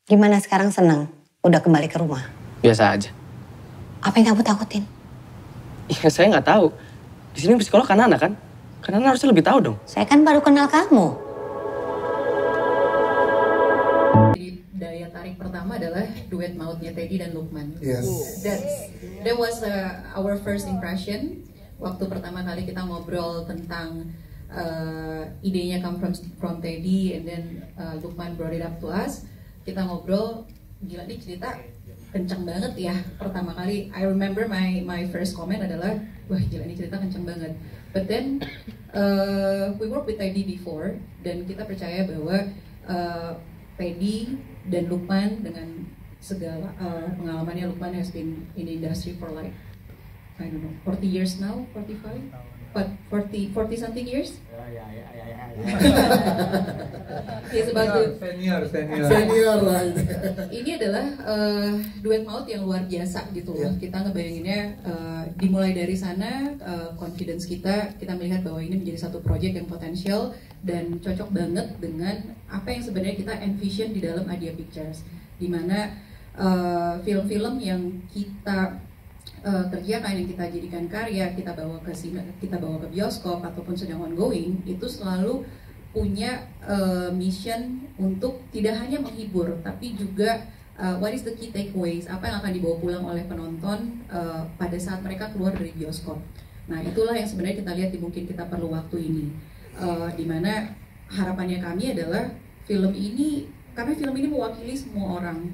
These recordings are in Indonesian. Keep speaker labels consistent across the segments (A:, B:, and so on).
A: Gimana sekarang, senang? Udah kembali ke rumah?
B: Biasa aja.
A: Apa yang kamu takutin?
B: Iya, saya nggak tahu. Di sini psikolog kan Nana kan? Kan Nana harusnya lebih tahu dong.
A: Saya kan baru kenal kamu.
C: Jadi daya tarik pertama adalah duet mautnya Teddy dan Lukman.
D: Yes.
C: That was our first impression. Waktu pertama kali kita ngobrol tentang idenya come from Teddy, and then Lukman brought it up to us. Kita ngobrol, gila nih cerita kencang banget ya. Pertama kali, I remember my first comment adalah, wah gila nih cerita kencang banget. But then we work with Teddy before, dan kita percaya bahwa Teddy dan Lukman dengan segala pengalamannya, Lukman has been in the industry for like, I don't know, 40 years now, 45? But 40 something years? He's about to...
D: Senior lah.
C: Ini adalah duet maut yang luar biasa gitu loh. Kita ngebayanginnya dimulai dari sana, confidence kita melihat bahwa ini menjadi satu project yang potensial dan cocok banget dengan apa yang sebenarnya kita envision di dalam Adia Pictures, dimana film-film yang kita kerjakan, yang kita jadikan karya, kita bawa ke bioskop ataupun sedang ongoing, itu selalu punya mission untuk tidak hanya menghibur, tapi juga what is the key takeaways, apa yang akan dibawa pulang oleh penonton pada saat mereka keluar dari bioskop. Nah, itulah yang sebenarnya kita lihat di Mungkin Kita Perlu Waktu ini, dimana harapannya kami adalah film ini, karena film ini mewakili semua orang,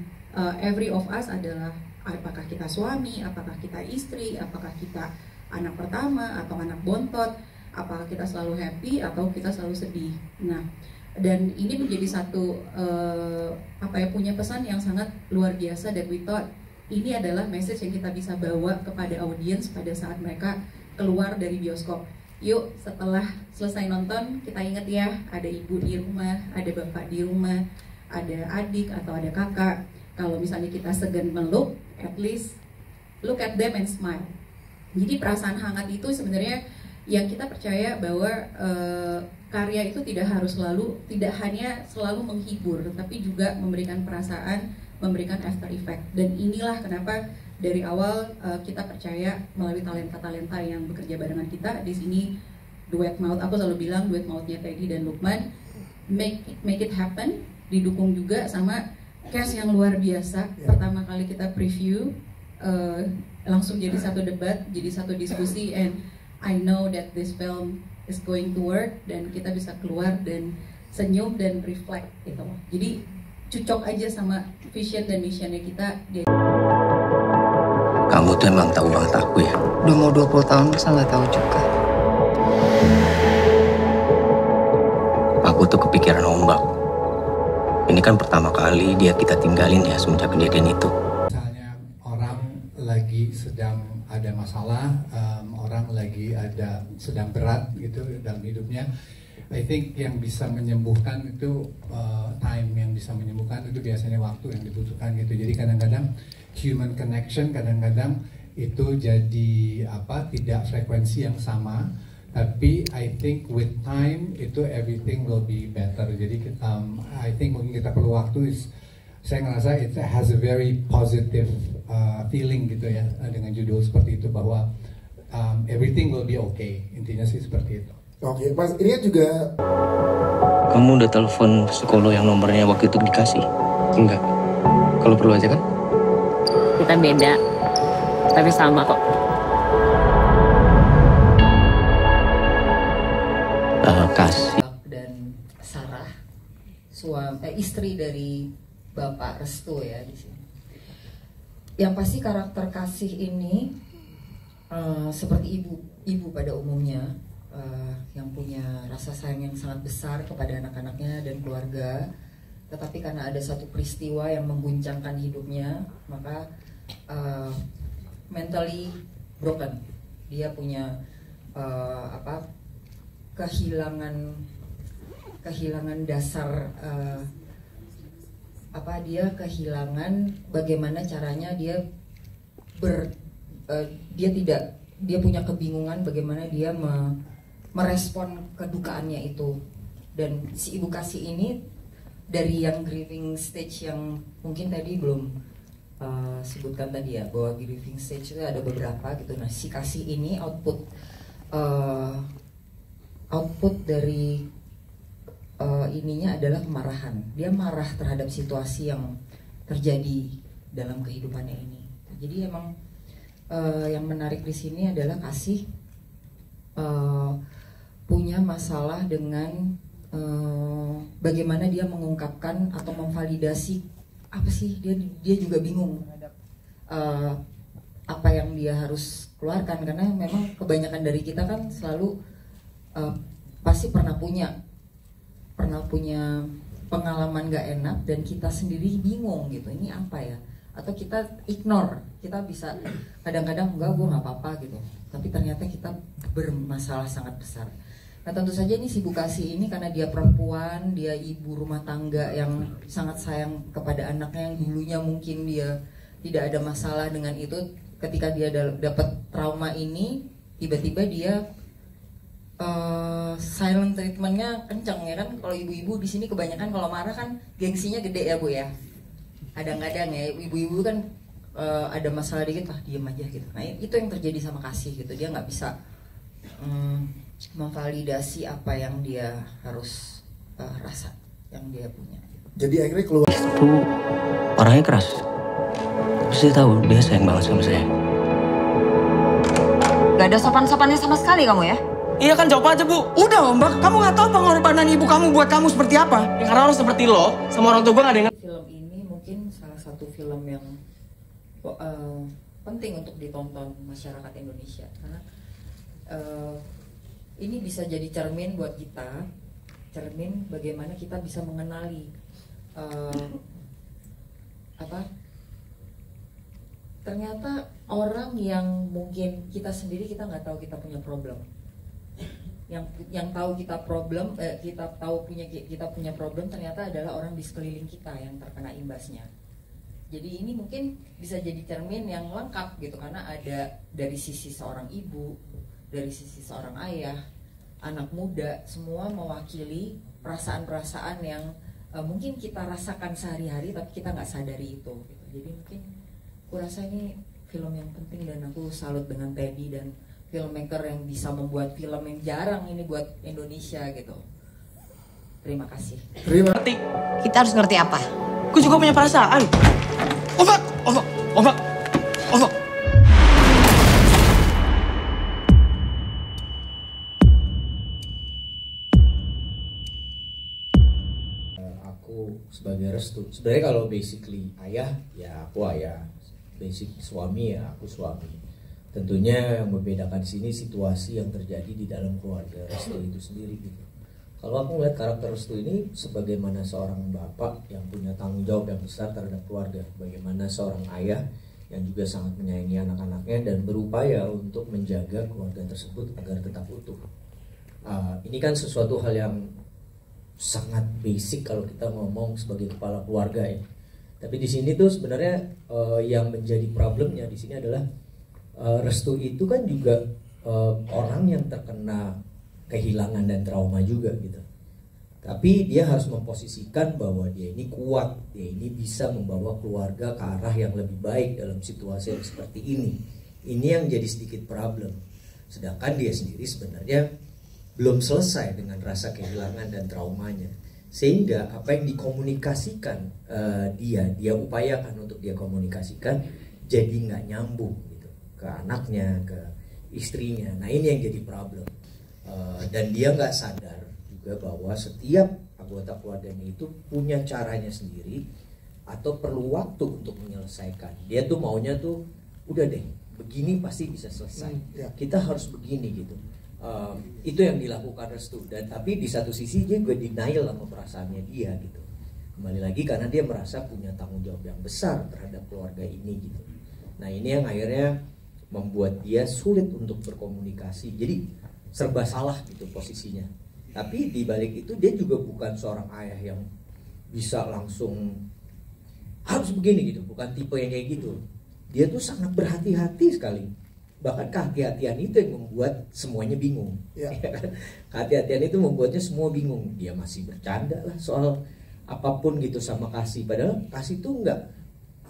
C: every of us adalah, apakah kita suami, apakah kita istri, apakah kita anak pertama atau anak bontot, apakah kita selalu happy atau kita selalu sedih. Nah, dan ini menjadi satu punya pesan yang sangat luar biasa, dan we thought ini adalah message yang kita bisa bawa kepada audiens pada saat mereka keluar dari bioskop. Yuk, setelah selesai nonton, kita ingat ya, ada ibu di rumah, ada bapak di rumah, ada adik atau ada kakak. Kalau misalnya kita segan meluk, at least look at them and smile. Jadi perasaan hangat itu sebenarnya yang kita percaya bahwa karya itu tidak hanya selalu menghibur, tapi juga memberikan perasaan, memberikan after effect. Dan inilah kenapa dari awal kita percaya melalui talenta-talenta yang bekerja barengan kita di sini, duet maut. Aku selalu bilang duet mautnya Teddy dan Lukman, make it happen, didukung juga sama cast yang luar biasa. Pertama kali kita preview, langsung jadi satu debat, jadi satu diskusi, and I know that this film is going to work, dan kita bisa keluar dan senyum dan reflect gitu. Jadi cocok aja sama vision dan missionnya kita.
E: Kamu tuh emang tahu banget aku ya?
F: Udah mau 20 tahun masa nggak tahu juga.
E: Aku tuh kepikiran ombak. Ini kan pertama kali dia kita tinggalin ya semenjak kejadian itu.
D: Misalnya orang lagi sedang ada masalah, orang lagi sedang berat gitu dalam hidupnya. I think yang bisa menyembuhkan itu time, yang bisa menyembuhkan itu biasanya waktu yang dibutuhkan gitu. Jadi kadang-kadang human connection kadang-kadang itu jadi tidak frekuensi yang sama. Tapi I think with time itu everything will be better. Jadi I think Mungkin Kita Perlu Waktu saya ngerasa it has a very positive feeling gitu ya, dengan judul seperti itu, bahwa everything will be okay. Intinya sih seperti itu.
G: Oke, Mas, ini kan juga...
E: Kamu udah telepon psikolog yang nomornya waktu itu dikasih? Enggak. Kalau perlu aja kan?
H: Kita beda, tapi sama kok.
E: Kasih.
F: Dan Sarah, istri dari Bapak Restu ya di sini. Yang pasti karakter kasih ini seperti ibu pada umumnya, yang punya rasa sayang yang sangat besar kepada anak-anaknya dan keluarga. Tetapi karena ada satu peristiwa yang mengguncangkan hidupnya, maka mentally broken. Dia punya kehilangan dasar, dia kehilangan bagaimana caranya dia punya kebingungan bagaimana dia merespon kedukaannya itu. Dan si ibu kasih ini dari yang grieving stage yang mungkin tadi belum sebutkan tadi ya, bahwa grieving stage itu ada beberapa gitu. Nah, si kasih ini output dari ininya adalah kemarahan. Dia marah terhadap situasi yang terjadi dalam kehidupannya ini. Jadi emang yang menarik di sini adalah kasih punya masalah dengan bagaimana dia mengungkapkan atau memvalidasi apa sih, dia juga bingung terhadap apa yang dia harus keluarkan, karena memang kebanyakan dari kita kan selalu pasti pernah punya pengalaman gak enak dan kita sendiri bingung gitu, ini apa ya, atau kita ignore, kita bisa kadang-kadang enggak, gue nggak apa-apa gitu, tapi ternyata kita bermasalah sangat besar. Nah, tentu saja ini si Bu Kasih ini karena dia perempuan, dia ibu rumah tangga yang sangat sayang kepada anaknya yang dulunya mungkin dia tidak ada masalah dengan itu. Ketika dia dapat trauma ini, tiba-tiba dia silent treatmentnya kenceng ya kan. Kalau ibu-ibu di sini kebanyakan kalau marah kan gengsinya gede ya Bu ya. Kadang-kadang ya ibu-ibu kan ada masalah dikit, diem aja gitu. Nah, itu yang terjadi sama Kasih gitu. Dia nggak bisa memvalidasi apa yang dia harus rasa, yang dia punya.
G: Jadi akhirnya keluar.
E: Itu orangnya keras. Tapi saya tahu dia sayang banget sama saya.
I: Gak ada sopan-sopannya sama sekali kamu ya?
B: Iya kan, jawab aja Bu.
J: Udah Mbak, kamu nggak tahu pengorbanan ibu kamu buat kamu seperti apa?
B: Ya, karena orang seperti lo sama orang tua gue gak ada yang...
F: Film ini mungkin salah satu film yang penting untuk ditonton masyarakat Indonesia, karena ini bisa jadi cermin buat kita, cermin bagaimana kita bisa mengenali ternyata orang yang mungkin kita sendiri kita nggak tahu kita punya problem, yang tahu kita problem, kita punya problem ternyata adalah orang di sekeliling kita yang terkena imbasnya. Jadi ini mungkin bisa jadi cermin yang lengkap gitu, karena ada dari sisi seorang ibu, dari sisi seorang ayah, anak muda, semua mewakili perasaan-perasaan yang mungkin kita rasakan sehari-hari tapi kita nggak sadari itu gitu. Jadi mungkin aku rasa ini film yang penting dan aku salut dengan Teddy dan filmmaker yang bisa membuat film yang jarang ini buat Indonesia gitu. Terima kasih.
A: Kita harus ngerti apa?
B: Gue juga punya perasaan. Ombak.
K: Aku sebagai Restu, sebenarnya kalau basically ayah ya aku ayah, basic suami ya aku suami. Tentunya yang membedakan di sini situasi yang terjadi di dalam keluarga Restu itu sendiri gitu. Kalau aku melihat karakter Restu ini sebagaimana seorang bapak yang punya tanggung jawab yang besar terhadap keluarga, bagaimana seorang ayah yang juga sangat menyayangi anak-anaknya dan berupaya untuk menjaga keluarga tersebut agar tetap utuh. Ini kan sesuatu hal yang sangat basic kalau kita ngomong sebagai kepala keluarga ya. Tapi di sini tuh sebenarnya yang menjadi problemnya di sini adalah Restu itu kan juga orang yang terkena kehilangan dan trauma juga gitu. Tapi dia harus memposisikan bahwa dia ini kuat, dia ini bisa membawa keluarga ke arah yang lebih baik dalam situasi yang seperti ini. Ini yang jadi sedikit problem. Sedangkan dia sendiri sebenarnya belum selesai dengan rasa kehilangan dan traumanya. Sehingga apa yang dikomunikasikan dia upayakan untuk dia komunikasikan jadi nggak nyambung gitu ke anaknya, ke istrinya. Nah ini yang jadi problem. Dan dia nggak sadar juga bahwa setiap anggota keluarganya itu punya caranya sendiri atau perlu waktu untuk menyelesaikan. Dia tuh maunya tuh udah deh begini pasti bisa selesai. Kita harus begini gitu. Itu yang dilakukan Restu. Dan tapi di satu sisi dia juga denial sama perasaannya dia gitu. Kembali lagi karena dia merasa punya tanggung jawab yang besar terhadap keluarga ini gitu. Nah ini yang akhirnya membuat dia sulit untuk berkomunikasi. Jadi serba salah gitu posisinya. Tapi di balik itu dia juga bukan seorang ayah yang bisa langsung harus begini gitu, bukan tipe yang kayak gitu. Dia tuh sangat berhati-hati sekali. Bahkan kehati-hatian itu yang membuat semuanya bingung. Kehati-hatian itu membuatnya semua bingung. Dia masih bercanda lah soal apapun gitu sama Kasih, padahal Kasih tuh nggak,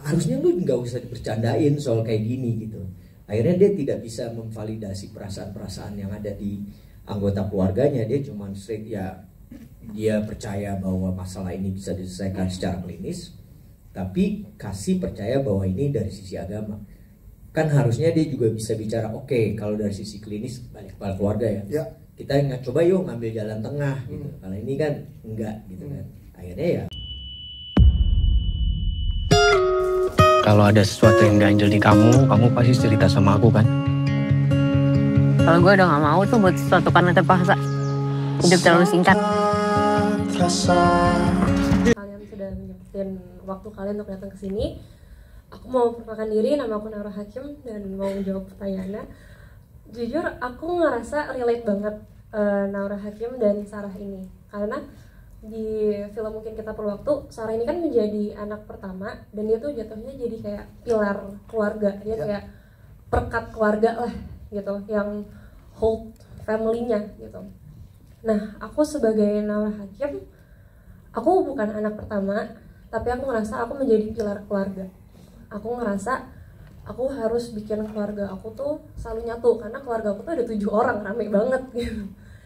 K: harusnya lu nggak usah dibercandain soal kayak gini gitu. Akhirnya dia tidak bisa memvalidasi perasaan-perasaan yang ada di anggota keluarganya. Dia cuma straight ya, dia percaya bahwa masalah ini bisa diselesaikan secara klinis, tapi Kasih percaya bahwa ini dari sisi agama. Kan harusnya dia juga bisa bicara, oke, kalau dari sisi klinis balik kepala keluarga ya. Kita nggak coba yuk ngambil jalan tengah gitu. Kalau ini kan enggak gitu kan. Akhirnya ya.
E: Kalau ada sesuatu yang ganjel di kamu pasti cerita sama aku kan?
H: Kalau gue udah gak mau tuh buat sesuatu karena terpaksa. Hidup terlalu singkat.
G: Kalian sudah menyempetin waktu kalian untuk datang ke sini. Aku mau perkenalkan diri, nama aku Naura Hakim dan mau menjawab pertanyaannya. Jujur aku ngerasa relate banget Naura Hakim dan Sarah ini, karena di film Mungkin Kita Perlu Waktu, Sarah ini kan menjadi anak pertama dan dia tuh jatuhnya jadi kayak pilar keluarga, dia kayak perkat keluarga lah gitu, yang hold family-nya gitu. Nah, aku sebagai Naura Hakim, aku bukan anak pertama, tapi aku ngerasa aku menjadi pilar keluarga. Aku ngerasa aku harus bikin keluarga aku tuh selalu nyatu, karena keluarga aku tuh ada 7 orang, rame banget gitu.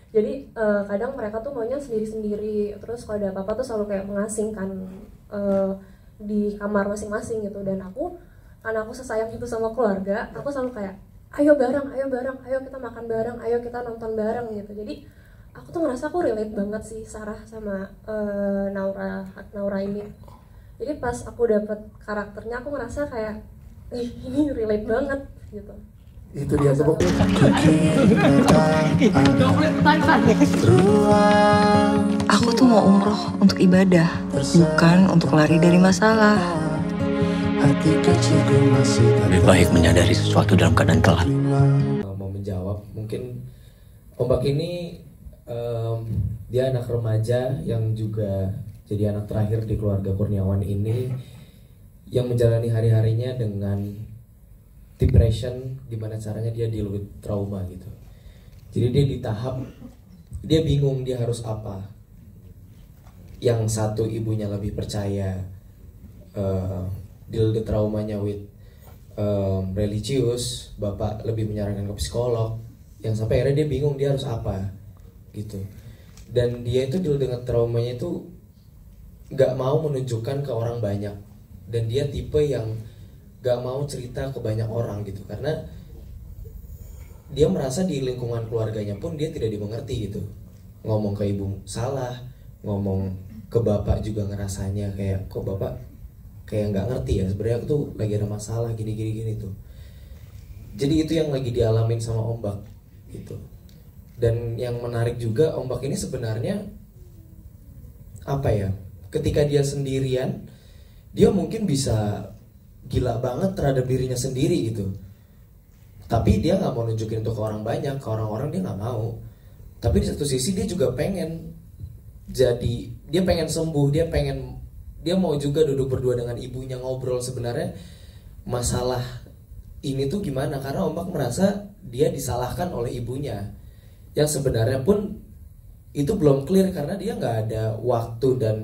G: Jadi kadang mereka tuh maunya sendiri-sendiri, terus kalau ada apa-apa tuh selalu kayak mengasingkan di kamar masing-masing gitu. Dan aku, karena aku sesayang itu sama keluarga, aku selalu kayak ayo bareng, ayo kita makan bareng, ayo kita nonton bareng gitu. Jadi aku tuh ngerasa aku relate banget sih Sarah sama Naura ini. Jadi pas aku dapet karakternya, aku ngerasa kayak ini relate banget gitu.
L: Itu dia tepuk.
I: Aku tuh mau umroh untuk ibadah, bukan untuk lari dari masalah.
E: Lebih baik menyadari sesuatu dalam keadaan telat.
K: Mau menjawab, mungkin Ombak ini dia anak remaja yang juga jadi anak terakhir di keluarga Kurniawan ini, yang menjalani hari-harinya dengan depression, gimana caranya dia deal with trauma gitu. Jadi dia di tahap dia bingung dia harus apa. Yang satu ibunya lebih percaya deal the traumanya with religius, bapak lebih menyarankan ke psikolog, yang sampai akhirnya dia bingung dia harus apa gitu. Dan dia itu deal dengan traumanya itu nggak mau menunjukkan ke orang banyak, dan dia tipe yang gak mau cerita ke banyak orang gitu, karena dia merasa di lingkungan keluarganya pun dia tidak dimengerti gitu. Ngomong ke ibu salah, ngomong ke bapak juga ngerasanya kayak kok bapak kayak nggak ngerti ya sebenarnya aku tuh lagi ada masalah gini tuh. Jadi itu yang lagi dialamin sama Ombak gitu. Dan yang menarik juga, Ombak ini sebenarnya apa ya, ketika dia sendirian dia mungkin bisa gila banget terhadap dirinya sendiri gitu, tapi dia nggak mau nunjukin itu ke orang banyak, ke orang-orang dia nggak mau. Tapi di satu sisi dia juga pengen jadi, dia pengen sembuh, dia mau juga duduk berdua dengan ibunya ngobrol sebenarnya masalah ini tuh gimana, karena Ombak merasa dia disalahkan oleh ibunya, yang sebenarnya pun itu belum clear karena dia nggak ada waktu dan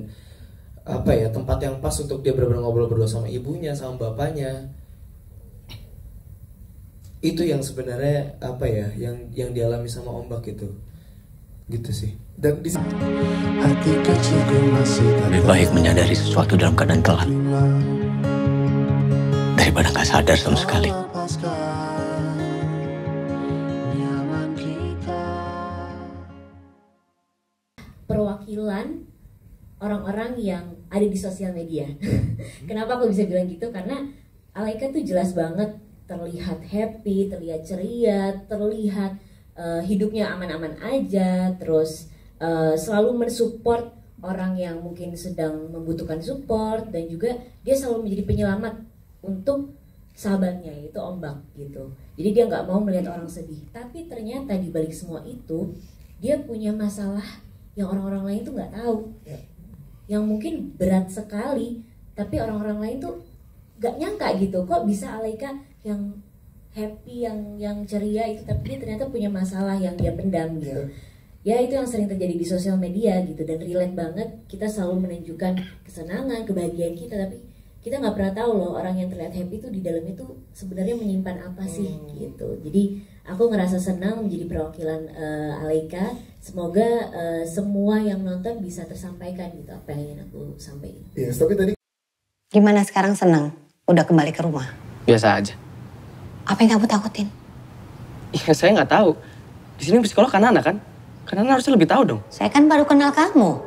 K: apa ya, tempat yang pas untuk dia benar-benar ngobrol berdua sama ibunya, sama bapaknya. Itu yang sebenarnya apa ya, yang dialami sama Ombak gitu sih. Dan
E: lebih baik menyadari sesuatu dalam keadaan telat daripada nggak sadar sama sekali.
M: Perwakilan orang-orang yang ada di sosial media. Kenapa aku bisa bilang gitu? Karena Alaika tuh jelas banget terlihat happy, terlihat ceria, terlihat hidupnya aman-aman aja, terus selalu mensupport orang yang mungkin sedang membutuhkan support, dan juga dia selalu menjadi penyelamat untuk sahabatnya, yaitu Ombak gitu. Jadi dia nggak mau melihat orang sedih. Tapi ternyata di balik semua itu dia punya masalah yang orang-orang lain tuh nggak tahu, yang mungkin berat sekali, tapi orang-orang lain tuh gak nyangka gitu, kok bisa Alaika yang happy, yang ceria itu, tapi dia ternyata punya masalah yang dia pendam gitu. ya itu yang sering terjadi di sosial media gitu, dan relate banget. Kita selalu menunjukkan kesenangan, kebahagiaan kita, tapi kita nggak pernah tahu loh orang yang terlihat happy itu di dalam itu sebenarnya menyimpan apa sih gitu. Jadi aku ngerasa senang menjadi perwakilan Alaika. Semoga semua yang nonton bisa tersampaikan gitu apa yang ingin aku sampaikan.
L: Yes, tapi tadi
A: Gimana sekarang, senang? Udah kembali ke rumah?
B: Biasa aja.
A: Apa yang kamu takutin?
B: Iya, saya nggak tahu. Di sini psikolog kan Nana kan? Kan Nana harusnya lebih tahu dong.
A: Saya kan baru kenal kamu.